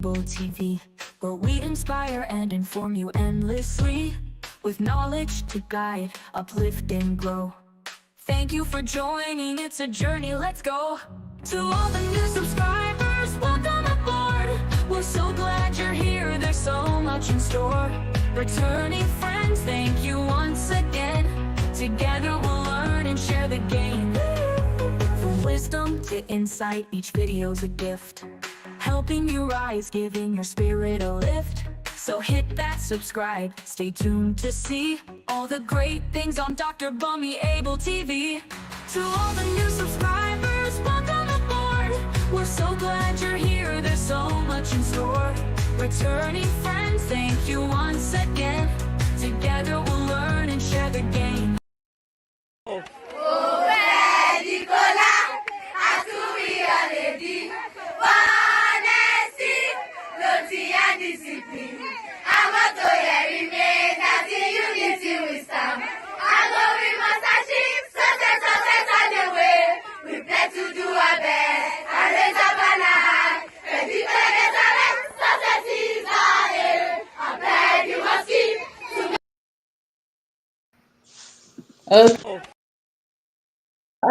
TV, where we inspire and inform you endlessly, with knowledge to guide, uplift and grow. Thank you for joining, it's a journey, let's go. To all the new subscribers, welcome aboard. We're so glad you're here, there's so much in store. Returning friends, thank you once again. Together we'll learn and share the game. From wisdom to insight, each video's a gift, helping you rise, giving your spirit a lift. So hit that subscribe, stay tuned to see all the great things on Dr. Bunmi Abel TV. To all the new subscribers, welcome aboard. We're so glad you're here, there's so much in store. Returning friends, thank you once again. Together we'll learn and share the game. Feggicolla, Asuri already. Honesty, loyalty and discipline. I want to remain that in unity we stand. And though we must achieve success on the way, we pledge to do our best and raise our banner high. Feggicolla gets our best, success is our aim. I beg you must keep Okay.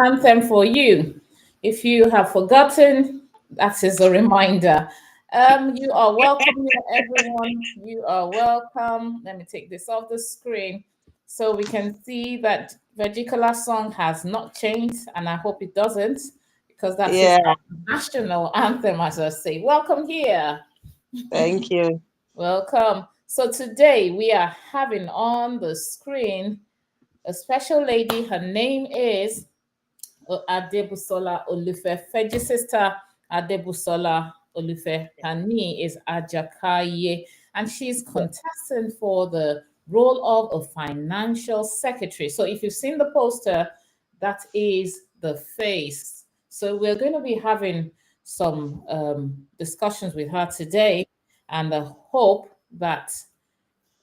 Anthem for you. If you have forgotten, that is a reminder. You are welcome here, everyone. You are welcome. Let me take this off the screen so we can see that Feggicolla song has not changed, and I hope it doesn't, because that's our national anthem, as I say. Welcome here. Thank you. Welcome. So today we are having on the screen a special lady. Her name is Busola Olufe, Feggi sister Busola Olufe. Her knee is Ajakaye, and she's contesting for the role of a financial secretary. So if you've seen the poster, that is the face. So we're going to be having some discussions with her today, and I hope that.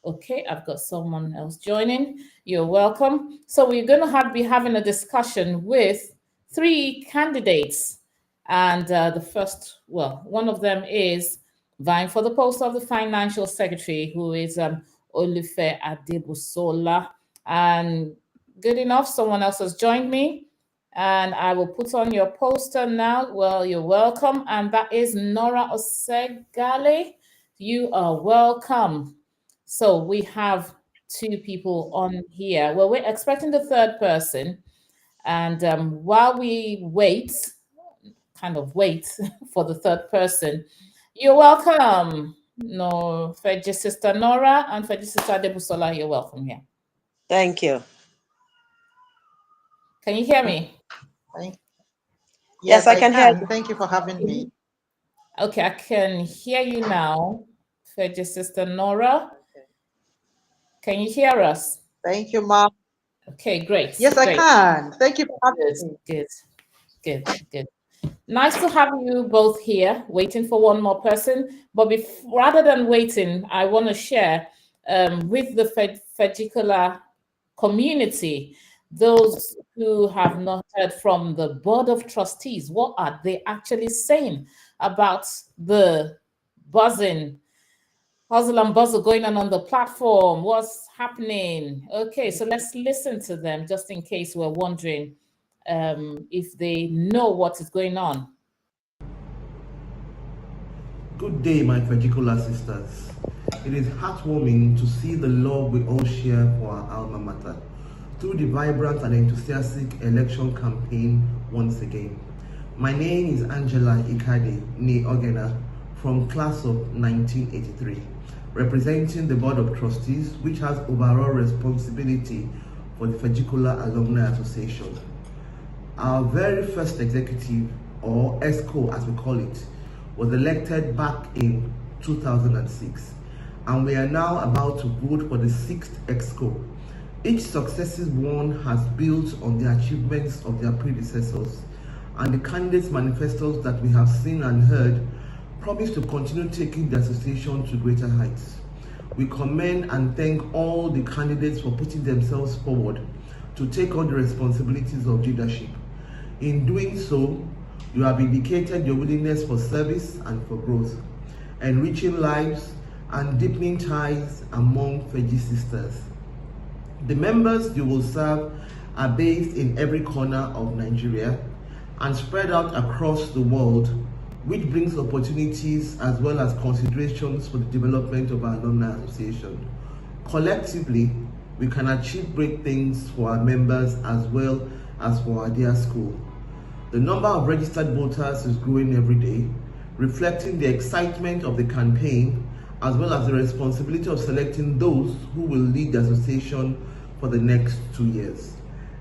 Okay, I've got someone else joining. You're welcome. So we're going to be having a discussion with 3 candidates. And the first, one of them is vying for the post of the financial secretary, who is Olufe Busola. And good enough, someone else has joined me. And I will put on your poster now. Well, you're welcome. And that is Nora Oseghale. You are welcome. So we have 2 people on here. Well, we're expecting the 3rd person. And while we wait for the 3rd person, you're welcome. No, Feggi sister Nora and Feggi sister Busola, you're welcome here. Thank you. Can you hear me? Yes, I can hear you. Thank you for having me. Okay, I can hear you now, Feggi sister Nora. Can you hear us? Thank you, Mom. Okay, great. Yes, great. I can. Thank you for having me. Good. Nice to have you both here, waiting for one more person. But rather than waiting, I want to share with the Feggicolla community, those who have not heard from the Board of Trustees, what are they actually saying about the hustle and bustle going on the platform? What's happening? Okay, so let's listen to them, just in case we're wondering if they know what is going on. Good day, my Feggicolla sisters. It is heartwarming to see the love we all share for our alma mater through the vibrant and enthusiastic election campaign once again. My name is Angela Ikade Ne Ogena, from class of 1983, representing the Board of Trustees, which has overall responsibility for the Feggicolla Alumni Association. Our very first executive, or ESCO as we call it, was elected back in 2006, and we are now about to vote for the 6th ESCO. Each successive one has built on the achievements of their predecessors, and the candidates' manifestos that we have seen and heard promise to continue taking the association to greater heights. We commend and thank all the candidates for putting themselves forward to take on the responsibilities of leadership. In doing so, you have indicated your willingness for service and for growth. enriching lives and deepening ties among Feggi sisters. The members you will serve are based in every corner of Nigeria and spread out across the world, which brings opportunities as well as considerations for the development of our alumni association. Collectively, we can achieve great things for our members as well as for our dear school. The number of registered voters is growing every day, reflecting the excitement of the campaign as well as the responsibility of selecting those who will lead the association for the next 2 years.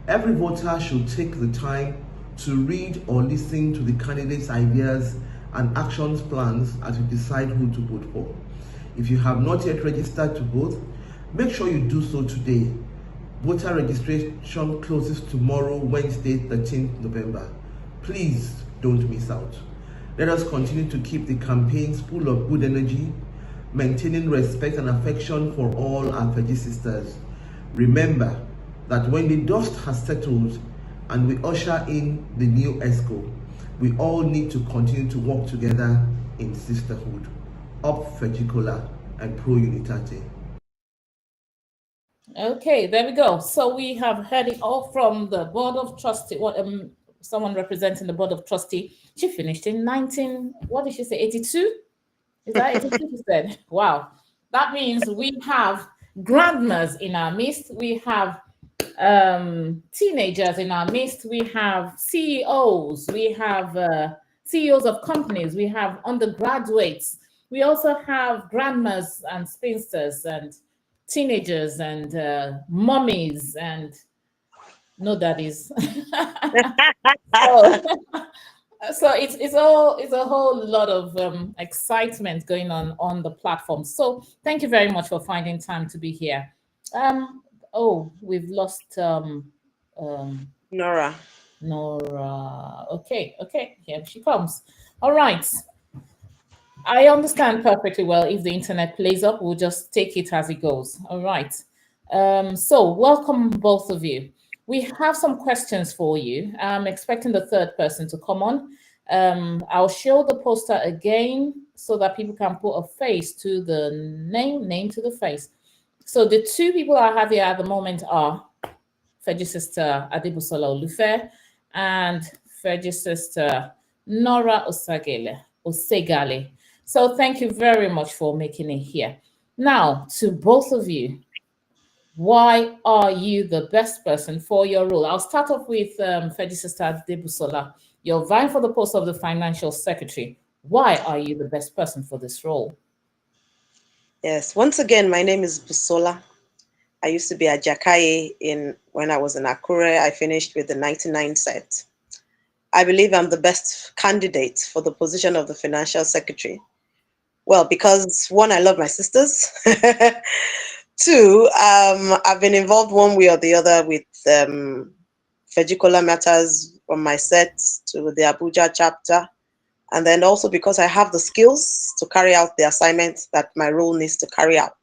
Every voter should take the time to read or listen to the candidates' ideas and actions plans as you decide who to vote for. If you have not yet registered to vote, make sure you do so today. Voter registration closes tomorrow, Wednesday, 13th November. Please don't miss out. Let us continue to keep the campaigns full of good energy, maintaining respect and affection for all our Feggi sisters. Remember that when the dust has settled and we usher in the new ESCO, we all need to continue to work together in sisterhood. Up Feggicolla and Pro Unitate. Okay, there we go. So we have heard it all from the Board of Trustee. Someone representing the Board of Trustee. She finished in 82? Is that 82 she said? Wow. That means we have grandmas in our midst. We have teenagers in our midst. We have CEOs. We have CEOs of companies. We have undergraduates. We also have grandmas and spinsters and teenagers and mummies and no daddies. so, so it's a whole lot of excitement going on the platform. So thank you very much for finding time to be here. We've lost Nora. Okay, here she comes. All right. I understand perfectly well. If the internet plays up, we'll just take it as it goes. All right. So welcome both of you. We have some questions for you. I'm expecting the third person to come on. I'll show the poster again so that people can put a face to the name to the face. So the two people I have here at the moment are Feggi sister Busola Olufe and Feggi sister Nora Oseghale. So thank you very much for making it here. Now, to both of you, why are you the best person for your role? I'll start off with Feggi sister Busola. You're vying for the post of the financial secretary. Why are you the best person for this role? Yes, once again, my name is Busola. I used to be a Jakaye when I was in Akure. I finished with the 99 set. I believe I'm the best candidate for the position of the financial secretary. Well, because one, I love my sisters. Two, I've been involved one way or the other with Feggicolla matters from my set to the Abuja chapter. And then also because I have the skills to carry out the assignment that my role needs to carry out.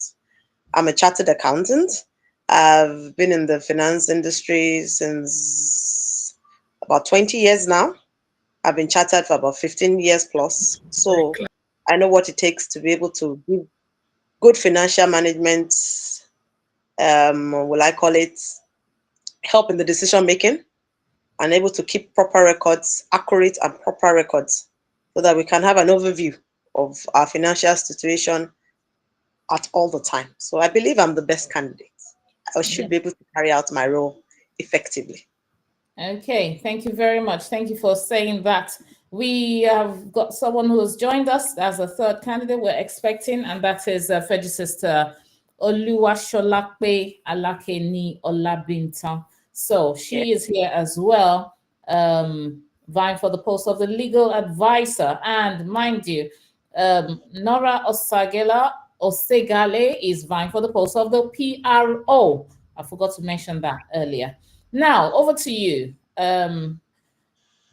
I'm a chartered accountant. I've been in the finance industry since about 20 years now. I've been chartered for about 15 years plus. So I know what it takes to be able to give good financial management, will I call it, help in the decision making, and able to keep proper records, accurate and proper records, so that we can have an overview of our financial situation at all the time. So I believe I'm the best candidate. I should be able to carry out my role effectively. Okay, thank you very much. Thank you for saying that. We have got someone who has joined us as a third candidate we're expecting, and that is Feggi sister Solape Alake ni Olabintan. So she is here as well, vying for the post of the legal advisor. And mind you, Nora Oseghale is vying for the post of the PRO. I forgot to mention that earlier. Now, over to you,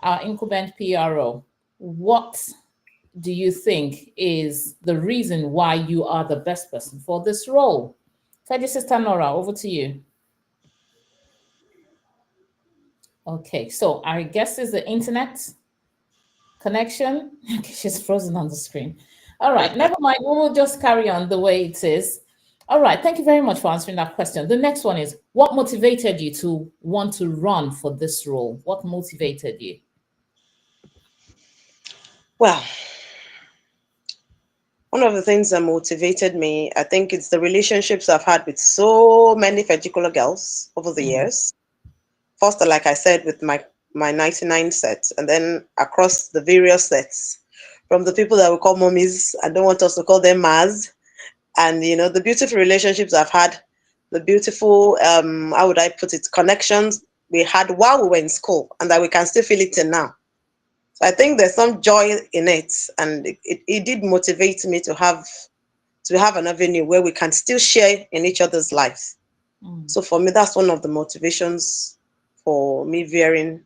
our incumbent PRO. What do you think is the reason why you are the best person for this role? Feggi sister Nora, over to you. Okay, so I guess it's the internet connection. She's frozen on the screen. All right, never mind. We will just carry on the way it is. All right, thank you very much for answering that question. The next one is, what motivated you to want to run for this role? What motivated you? Well, one of the things that motivated me, I think it's the relationships I've had with so many Feggicolla girls over the Mm, years. First, like I said, with my 99 sets, and then across the various sets, from the people that we call mommies, I don't want us to call them Maz, and the beautiful relationships I've had, the beautiful, how would I put it, connections we had while we were in school, and that we can still feel it till now. So I think there's some joy in it, and it did motivate me to have an avenue where we can still share in each other's lives. mm. So for me, that's one of the motivations for me veering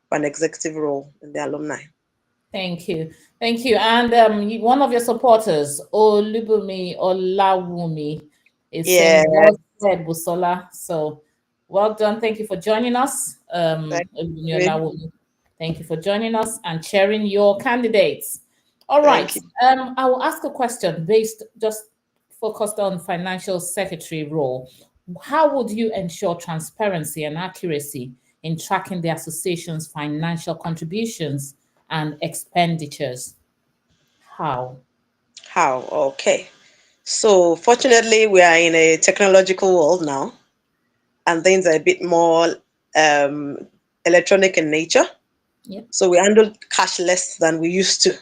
for an executive role in the alumni. Thank you. Thank you. And one of your supporters, Olubumi Olawumi, is Yeah, saying, well said, Busola. So well done. Thank you for joining us. thank Olubumi you. Olawumi. Thank you for joining us and sharing your candidates. All right. Thank you. I will ask a question based just focused on financial secretary role. How would you ensure transparency and accuracy in tracking the association's financial contributions and expenditures? How? How? Okay. So fortunately, we are in a technological world now, and things are a bit more um, electronic in nature. Yep. So we handle cash less than we used to.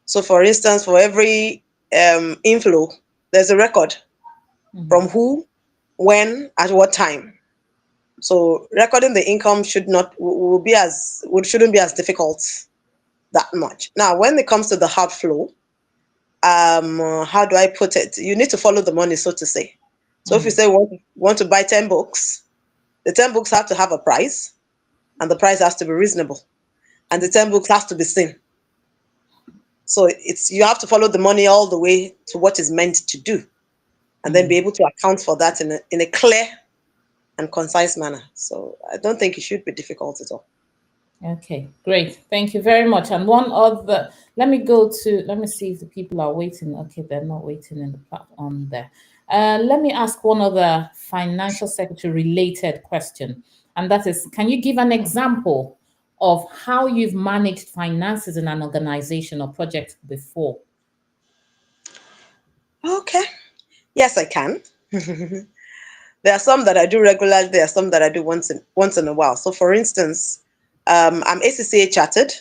So, for instance, for every inflow, there's a record Mhm. from who, when, at what time. So recording the income shouldn't be as difficult that much. Now, when it comes to the outflow, how do I put it? You need to follow the money, so to say. So if you Mm. say want to buy 10 books, the 10 books have to have a price, and the price has to be reasonable, and the 10 books has to be seen. So you have to follow the money all the way to what is meant to do, and then be Mm. able to account for that in a clear and concise manner. So I don't think it should be difficult at all. Okay, great. Thank you very much. And one other, let me see if the people are waiting. Okay, they're not waiting in the platform there. Let me ask one other financial secretary related question. And that is, can you give an example of how you've managed finances in an organization or project before? Okay. Yes, I can. There are some that I do regularly. There are some that I do once in a while. So, for instance, I'm ACCA chartered,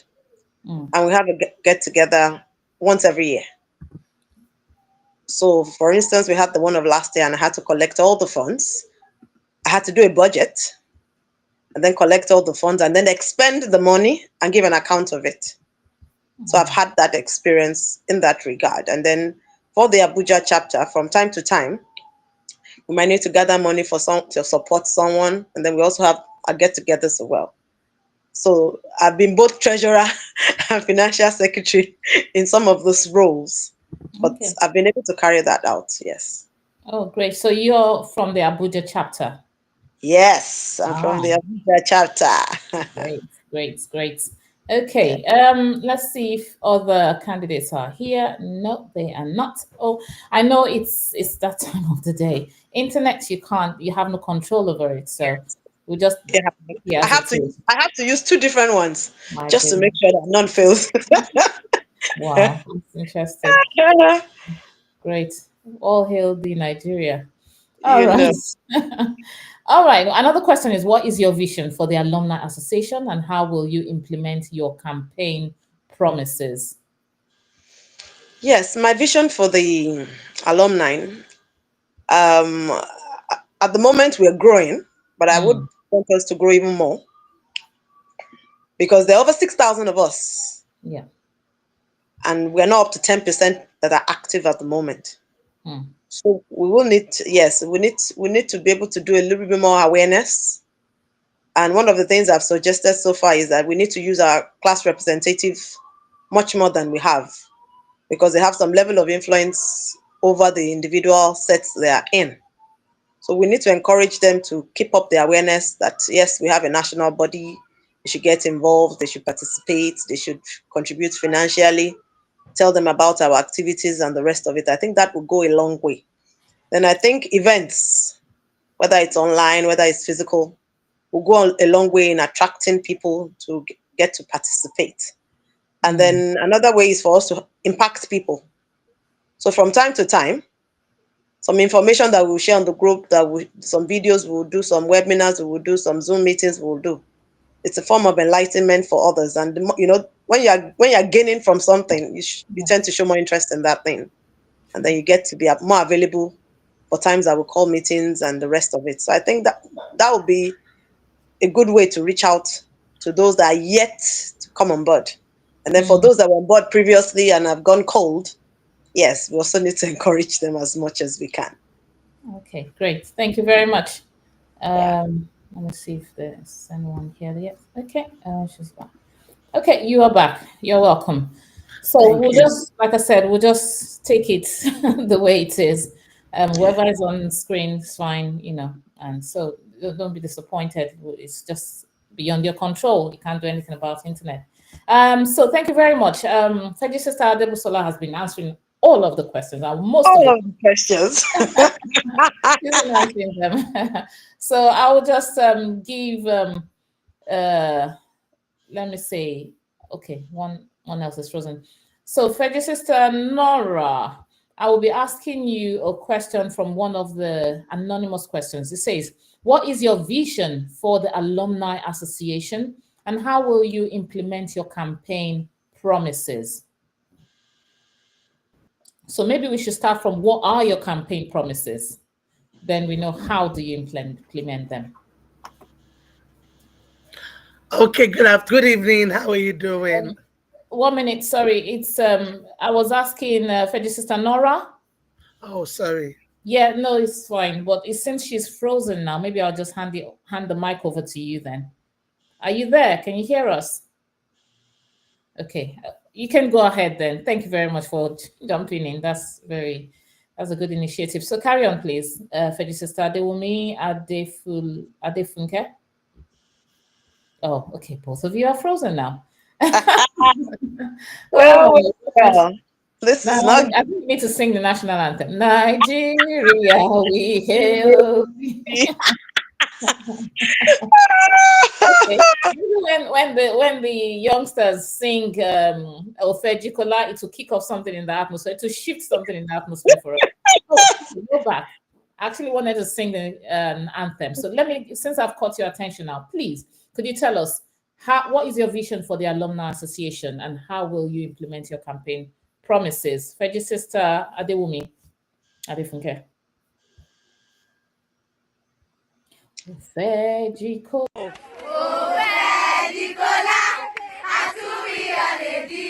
Mm. and we have a get together once every year. So, for instance, we had the one of last year, and I had to collect all the funds. I had to do a budget, and then collect all the funds, and then expend the money and give an account of it. So, I've had that experience in that regard. And then for the Abuja chapter, from time to time, we might need to gather money to support someone, and then we also have a get-togethers as well. So I've been both treasurer and financial secretary in some of those roles, but Okay. I've been able to carry that out. Yes, Oh, great. So you're from the Abuja chapter. yes, I'm from Ah, the Abuja chapter. great, great, great. Okay, let's see if other candidates are here. No, they are not. Oh, I know it's that time of the day. Internet, you have no control over it. So we just Yeah, be I as have it to is. I have to use two different ones My just to make goodness. sure that none fails. Wow, that's interesting. Great. All hail the Nigeria. All you right. know. All right. Another question is, what is your vision for the Alumni Association and how will you implement your campaign promises? Yes, my vision for the alumni. Um, at the moment, we're growing, but I would Mm, want us to grow even more because there are over 6,000 of us, yeah. and we're not up to 10% that are active at the moment. Mm, So we will need, yes, we need to be able to do a little bit more awareness. And one of the things I've suggested so far is that we need to use our class representative much more than we have, because they have some level of influence over the individual sets they are in. So we need to encourage them to keep up the awareness that yes, we have a national body. They should get involved. They should participate. They should contribute financially tell them about our activities and the rest of it. I think that will go a long way. Then I think events, whether it's online, whether it's physical, will go a long way in attracting people to get to participate. And then another way is for us to impact people. So from time to time, some information that we'll share on the group, some videos we'll do, some webinars we'll do, some Zoom meetings we'll do. It's a form of enlightenment for others. And when you're gaining from something, you tend to show more interest in that thing, and then you get to be more available for times that we call meetings and the rest of it. So I think that would be a good way to reach out to those that are yet to come on board. And then for those that were on board previously and have gone cold, yes, we also need to encourage them as much as we can. Okay, great. Thank you very much. Yeah. Let me see if there's anyone here yet. Okay, she's back. Okay, you are back. You're welcome. So we'll just, like I said, we'll just take it the way it is. Whoever is on screen is fine, and so don't be disappointed. It's just beyond your control. You can't do anything about internet. So thank you very much. Feggicolla Busola has been answering all of the questions, and most all of the questions. She's been answering them. So I will just give let me say, okay, one else is frozen. So Feggicolla Nora, I will be asking you a question from one of the anonymous questions. It says, what is your vision for the Alumni Association, and how will you implement your campaign promises? So maybe we should start from, what are your campaign promises? Then we know how do you implement them. Okay, good evening. How are you doing? 1 minute, sorry. It's I was asking Feggicolla Nora. Oh, sorry. Yeah, no, it's fine. But since she's frozen now, maybe I'll just hand the mic over to you then. Are you there? Can you hear us? Okay, you can go ahead then. Thank you very much for jumping in. That's a good initiative. So carry on, please. Feggicolla Adewumi Adefunke. Oh, okay. Both of you are frozen now. well, this is not. I think we need to sing the national anthem. Nigeria, we hail. Okay. When the youngsters sing Feggicolla, it will kick off something in the atmosphere, to shift something in the atmosphere for us. Go back. I actually wanted to sing the anthem. So since I've caught your attention now, please, could you tell us what is your vision for the Alumni Association, and how will you implement your campaign promises? Feggicolla Adewumi Adefunke. Feggicolla. Feggicolla, àtúwí ọ̀lẹ́dí,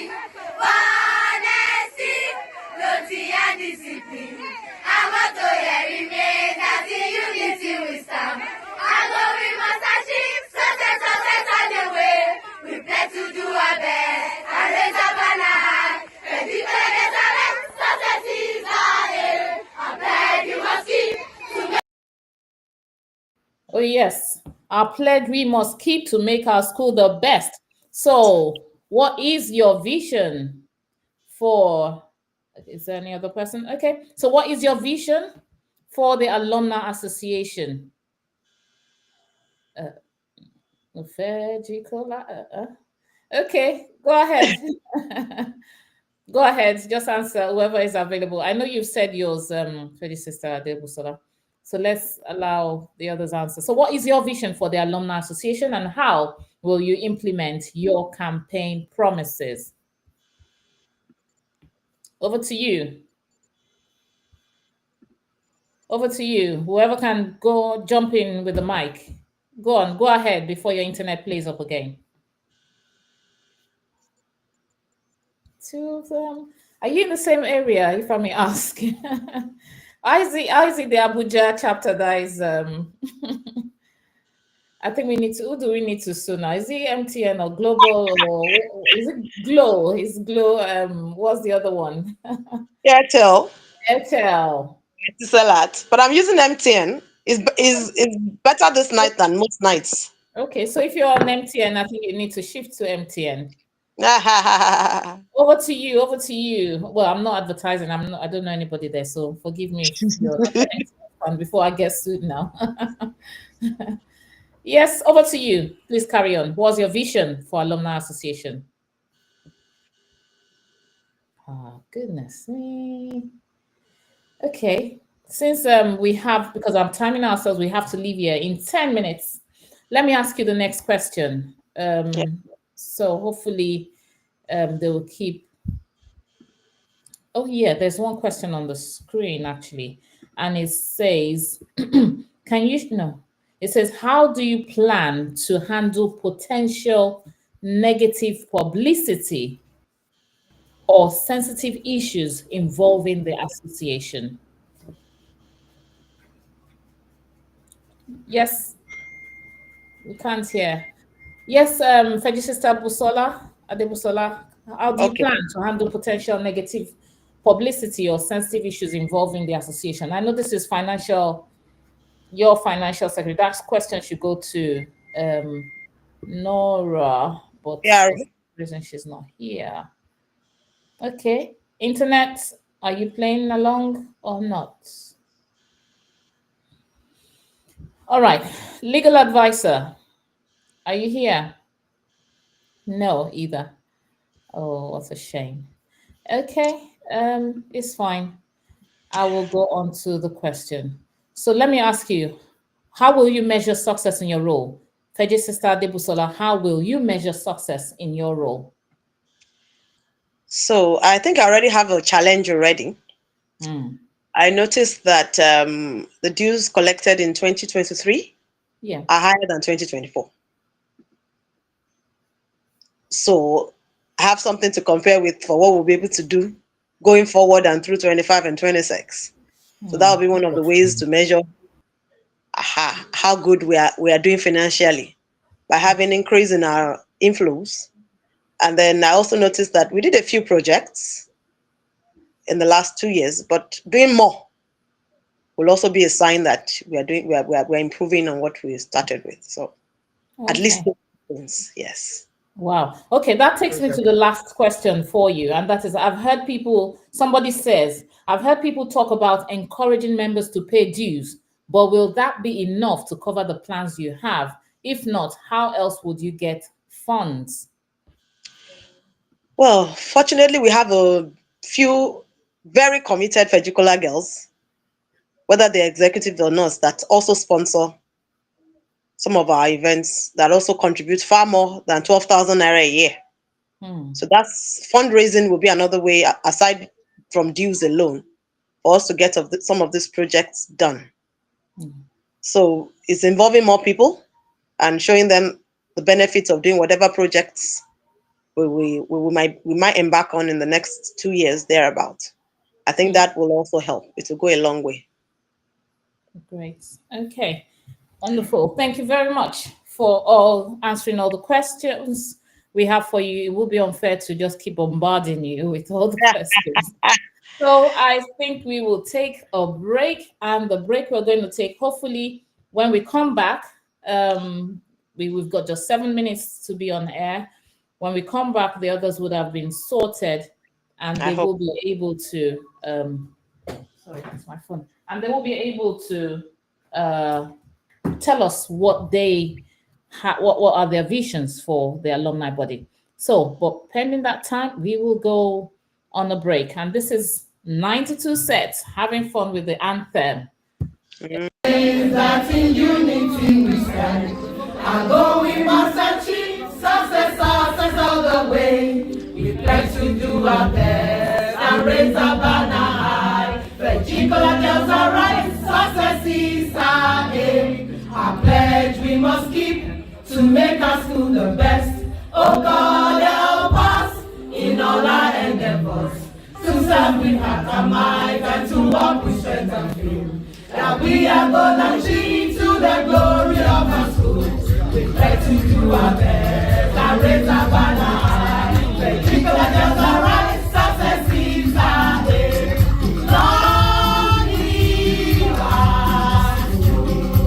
honesty, loyalty and discipline. Àwọn tó yẹrí mẹ́ta tí unity we stand. Although we must achieve success on the way, we pledge to do our best and raise our banner high. Feggicolla excellence, success is our aim. I beg you must keep to make. Oh yes, our pledge we must keep to make our school the best. So what is your vision for, is there any other person? Okay, so what is your vision for the Alumni Association? Feggicolla. Okay, go ahead. Go ahead, just answer whoever is available. I know you've said yours, Feggicolla Busola. So let's allow the others answer. So what is your vision for the Alumni Association, and how will you implement your campaign promises? Over to you. Over to you. Whoever can go jump in with the mic. Go on, go ahead before your internet plays up again. Two of them. Are you in the same area, if I may ask? How is it the Abuja chapter that is I think who do we need to sue now? Is it MTN or Global, or is it Glow? Is Glow what's the other one? Airtel. Airtel. It's a lot, but I'm using MTN. Is better this night than most nights. Okay, so if you're on MTN, I think you need to shift to MTN. Over to you. Over to you. Well, I'm not advertising. I'm not. I don't know anybody there, so forgive me if you're not getting fun before I get sued now. Yes, over to you. Please carry on. What's your vision for Alumni Association? Oh, goodness me. Okay. Since we have, because I'm timing ourselves, we have to leave here in 10 minutes. Let me ask you the next question. Yeah. So hopefully they will keep. Oh, yeah, there's one question on the screen actually. And it says, can you know? It says, how do you plan to handle potential negative publicity or sensitive issues involving the association? Yes, we can't hear. Yes, Feggy Sister Busola, Ade Busola, how do you Okay. plan to handle potential negative publicity or sensitive issues involving the association? I know this is your financial secretary. That question should go to Nora, but Yeah. for some reason she's not here. Okay. Internet, are you playing along or not? All right. Legal advisor, are you here? No, either. Oh, what a shame. Okay, it's fine. I will go on to the question. So let me ask you, how will you measure success in your role? Feji Sister Debusola, how will you measure success in your role? So I think I already have a challenge already. Mm, I noticed that the dues collected in 2023 yeah. are higher than 2024. So I have something to compare with for what we'll be able to do going forward and through 25 and 26. So that will be one of the ways to measure how good we are doing financially by having increase in our inflows. And then I also noticed that we did a few projects in the last 2 years, but doing more will also be a sign that we're improving on what we started with. So at least Okay. things, yes. Wow. Okay, that takes me to the last question for you. And that is, I've heard people talk about encouraging members to pay dues, but will that be enough to cover the plans you have? If not, how else would you get funds? Well, fortunately, we have a few very committed Feggicolla girls, whether they're executives or not, that also sponsor some of our events, that also contribute far more than 12,000 naira a year. So that's fundraising will be another way, aside from dues alone, for us to get some of these projects done. So it's involving more people and showing them the benefits of doing whatever projects we might embark on in the next 2 years thereabout. I think that will also help. It will go a long way. Great. Okay. Wonderful. Thank you very much for answering all the questions we have for you. It will be unfair to just keep bombarding you with all the questions. So I think we will take a break, and the break we're going to take, hopefully, when we come back, we've got just 7 minutes to be on air. When we come back, the others would have been sorted, and they will be able to. Sorry, that's my phone. And they will be able to tell us what what are their visions for the alumni body. So, but pending that time, we will go on a break. And this is 92 sets, having fun with the anthem. That in unity we stand, and though we must achieve success all the way, we pledge to do our best and raise our banner high. Feggicolla girls are right, success is our aim. Our pledge we must keep to make our school the best. Oh God, help us in all our endeavors, to serve with heart and mind and to walk with strength and faith. That we are gonna achieve to the glory of our school. We try to do our best and raise our banner high. Feggicolla girls are right, success is our aim. Long live our school.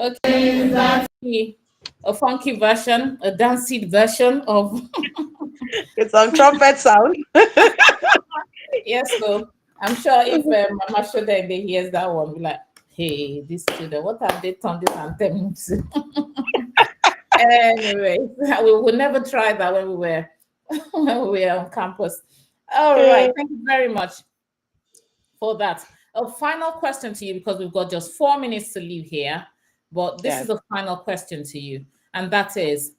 Okay, that's a funky version, a dancey version of It's some trumpet sound. yes. So I'm sure if Mama Shoda hears that one, be like, hey, these children, what have they turned this anthem into? Anyway, we would never try that when we were when we were on campus. All right, thank you very much for that. A final question to you because we've got just 4 minutes to leave here, but this is a final question to you, and that is,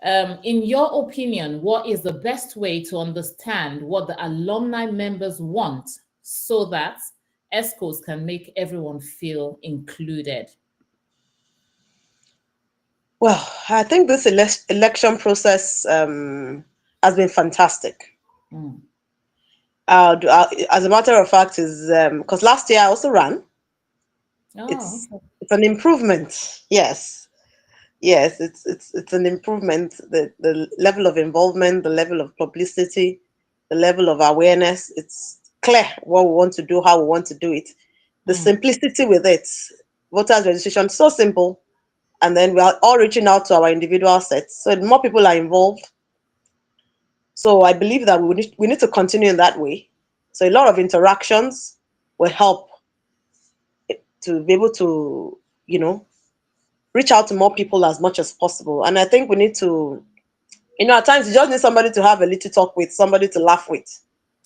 in your opinion, what is the best way to understand what the alumni members want so that ESCOs can make everyone feel included? Well, I think this election process has been fantastic. As a matter of fact, is because last year I also ran. It's an improvement. Yes, it's an improvement. The level of involvement, the level of publicity, the level of awareness. It's clear what we want to do, how we want to do it. The simplicity with it, voters registration, so simple. And then we are all reaching out to our individual sets. So more people are involved. So I believe that we need to continue in that way. So a lot of interactions will help to be able to, reach out to more people as much as possible. And I think we need to, at times you just need somebody to have a little talk with, somebody to laugh with.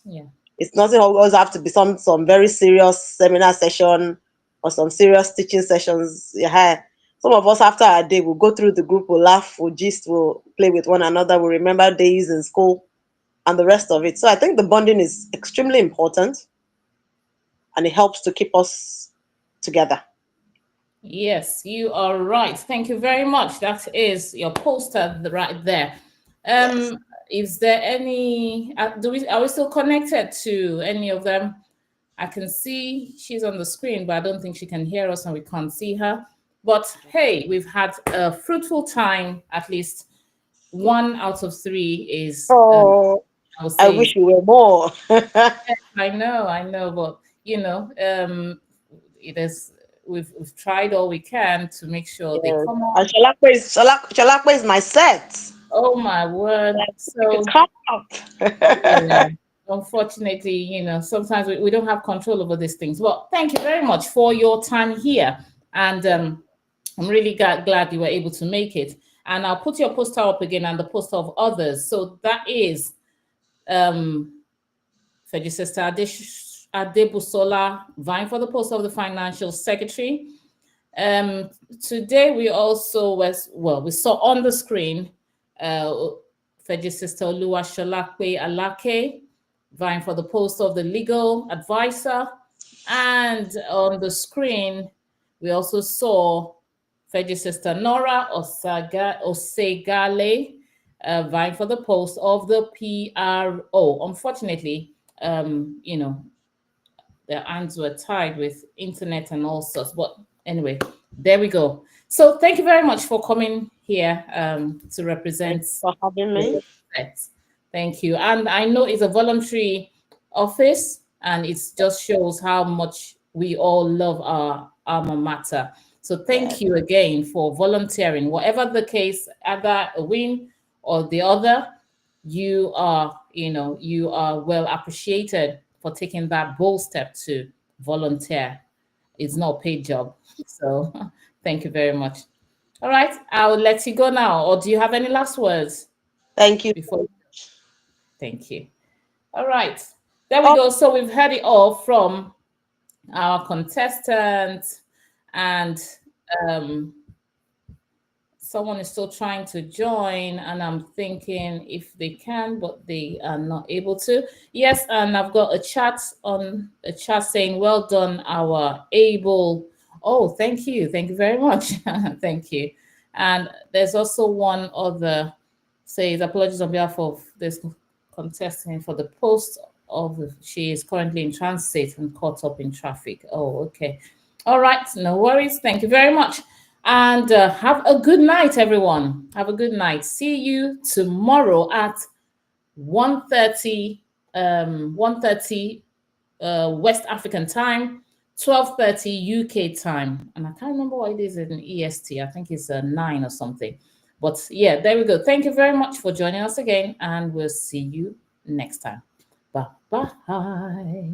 Yeah. It's nothing always have to be some very serious seminar session or some serious teaching sessions. Yeah. Some of us after our day, we'll go through the group, we'll laugh, we'll gist, we'll play with one another, we'll remember days in school and the rest of it. So I think the bonding is extremely important and it helps to keep us together. Yes, you are right. Thank you very much. That is your poster right there. Yes. Is there any, are we still connected to any of them? I can see she's on the screen, but I don't think she can hear us and we can't see her. But hey, we've had a fruitful time. At least 1 out of 3 is. I wish we were more. I know, but it is. We've tried all we can to make sure they come on. And Solape is my set. Oh my word! So come out. Yeah, unfortunately, sometimes we don't have control over these things. Well, thank you very much for your time here, and I'm really glad you were able to make it. And I'll put your poster up again and the poster of others. So that is Feggicolla Busola vying for the post of the financial secretary. Today we also we saw on the screen Feggicolla Solape Alake vying for the post of the legal advisor, and on the screen we also saw Feggicolla Nora Oseghale vying for the post of the PRO. Unfortunately, their hands were tied with internet and all sorts. But anyway, there we go. So thank you very much for coming here to represent. Thanks for having me. Thank you. And I know it's a voluntary office, and it just shows how much we all love our alma mater. So thank you again for volunteering. Whatever the case, either a win or the other, you are well appreciated for taking that bold step to volunteer. It's not a paid job. So thank you very much. All right, I'll let you go now. Or do you have any last words? Thank you. Thank you. All right, there we go. So we've heard it all from our contestants, and someone is still trying to join, and I'm thinking if they can, but they are not able to. Yes, and I've got a chat saying, well done, our able. Oh, thank you very much. Thank you. And there's also one other says, apologies on behalf of this contestant for the post of she is currently in transit and caught up in traffic. Oh, okay. All right, no worries. Thank you very much. And have a good night, everyone. Have a good night. See you tomorrow at 1:30 West African time, 12:30 UK time. And I can't remember what it is in EST. I think it's 9 or something. But yeah, there we go. Thank you very much for joining us again, and we'll see you next time. Bye-bye.